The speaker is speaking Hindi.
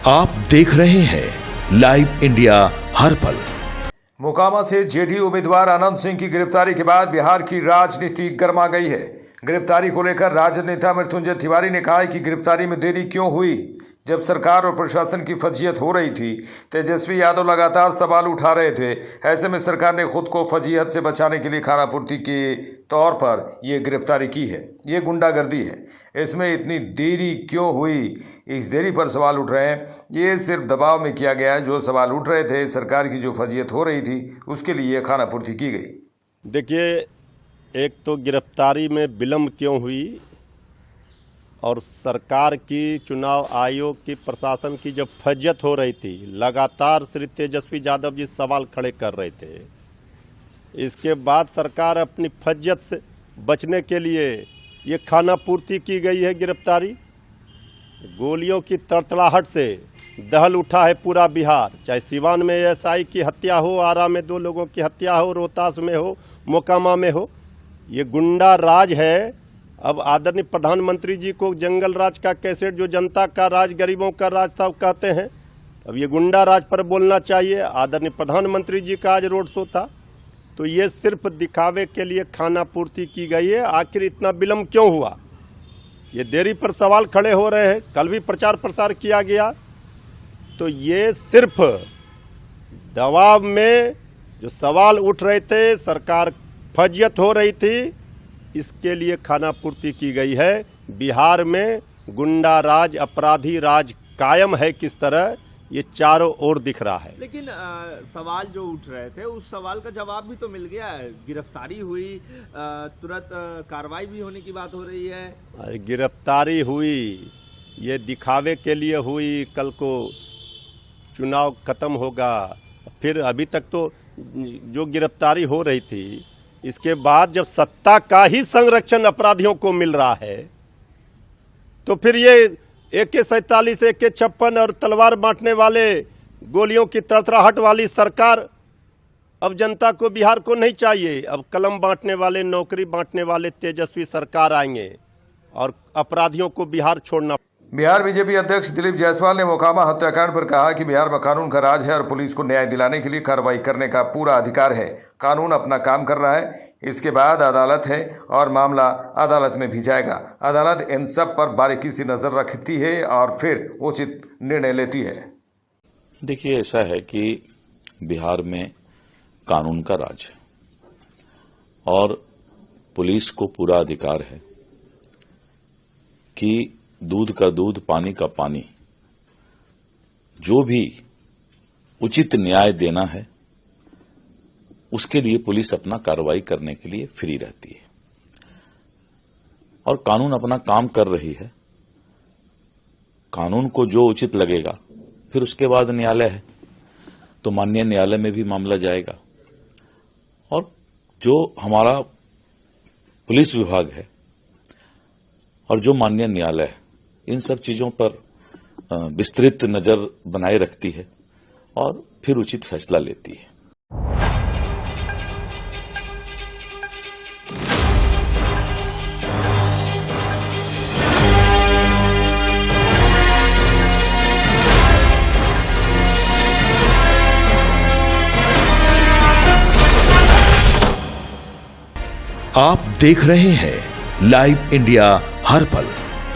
आप देख रहे हैं लाइव इंडिया हर पल। मोकामा से जेडीयू उम्मीदवार आनंद सिंह की गिरफ्तारी के बाद बिहार की राजनीति गर्मा गई है। गिरफ्तारी को लेकर राजद नेता मृत्युंजय तिवारी ने कहा है कि गिरफ्तारी में देरी क्यों हुई। जब सरकार और प्रशासन की फजीहत हो रही थी, तेजस्वी यादव लगातार सवाल उठा रहे थे। ऐसे में सरकार ने खुद को फजीहत से बचाने के लिए खानापूर्ति के तौर पर ये गिरफ्तारी की है। ये गुंडागर्दी है। इसमें इतनी देरी क्यों हुई, इस देरी पर सवाल उठ रहे हैं। ये सिर्फ दबाव में किया गया है। जो सवाल उठ रहे थे, सरकार की जो फजीहत हो रही थी, उसके लिए खानापूर्ति की गई। देखिए, एक तो गिरफ्तारी में विलम्ब क्यों हुई और सरकार की, चुनाव आयोग की, प्रशासन की जब फजीहत हो रही थी, लगातार श्री तेजस्वी यादव जी सवाल खड़े कर रहे थे। इसके बाद सरकार अपनी फजीहत से बचने के लिए ये खानापूर्ति की गई है। गिरफ्तारी गोलियों की तड़तड़ाहट से दहल उठा है पूरा बिहार। चाहे सिवान में एएसआई की हत्या हो, आरा में 2 लोगों की हत्या हो, रोहतास में हो, मोकामा में हो, ये गुंडा राज है। अब आदरणीय प्रधानमंत्री जी को जंगल राज का कैसेट, जो जनता का राज, गरीबों का राज था, कहते हैं। अब ये गुंडा राज पर बोलना चाहिए। आदरणीय प्रधानमंत्री जी का आज रोड शो था, तो ये सिर्फ दिखावे के लिए खानापूर्ति की गई है। आखिर इतना विलम्ब क्यों हुआ, ये देरी पर सवाल खड़े हो रहे हैं। कल भी प्रचार प्रसार किया गया, तो ये सिर्फ दबाव में जो सवाल उठ रहे थे, सरकार फजीहत हो रही थी, इसके लिए खानापूर्ति की गई है। बिहार में गुंडा राज, अपराधी राज कायम है किस तरह, ये चारों ओर दिख रहा है। लेकिन सवाल जो उठ रहे थे, उस सवाल का जवाब भी तो मिल गया है। गिरफ्तारी हुई, तुरंत कार्रवाई भी होने की बात हो रही है। गिरफ्तारी हुई, ये दिखावे के लिए हुई। कल को चुनाव खत्म होगा, फिर अभी तक तो जो गिरफ्तारी हो रही थी, इसके बाद जब सत्ता का ही संरक्षण अपराधियों को मिल रहा है, तो फिर ये AK-47, AK-56 और तलवार बांटने वाले, गोलियों की तड़तड़ाहट वाली सरकार अब जनता को, बिहार को नहीं चाहिए। अब कलम बांटने वाले, नौकरी बांटने वाले तेजस्वी सरकार आएंगे और अपराधियों को बिहार छोड़ना। बिहार बीजेपी अध्यक्ष दिलीप जायसवाल ने मोकामा हत्याकांड पर कहा कि बिहार में कानून का राज है और पुलिस को न्याय दिलाने के लिए कार्रवाई करने का पूरा अधिकार है। कानून अपना काम कर रहा है, इसके बाद अदालत है और मामला अदालत में भी जाएगा। अदालत इन सब पर बारीकी से नजर रखती है और फिर उचित निर्णय लेती है। देखिए, ऐसा है कि बिहार में कानून का राज है और पुलिस को पूरा अधिकार है कि दूध का दूध, पानी का पानी, जो भी उचित न्याय देना है, उसके लिए पुलिस अपना कार्रवाई करने के लिए फ्री रहती है और कानून अपना काम कर रही है। कानून को जो उचित लगेगा, फिर उसके बाद न्यायालय है, तो माननीय न्यायालय में भी मामला जाएगा। और जो हमारा पुलिस विभाग है और जो माननीय न्यायालय है, इन सब चीजों पर विस्तृत नजर बनाए रखती है और फिर उचित फैसला लेती है। आप देख रहे हैं लाइव इंडिया हर पल।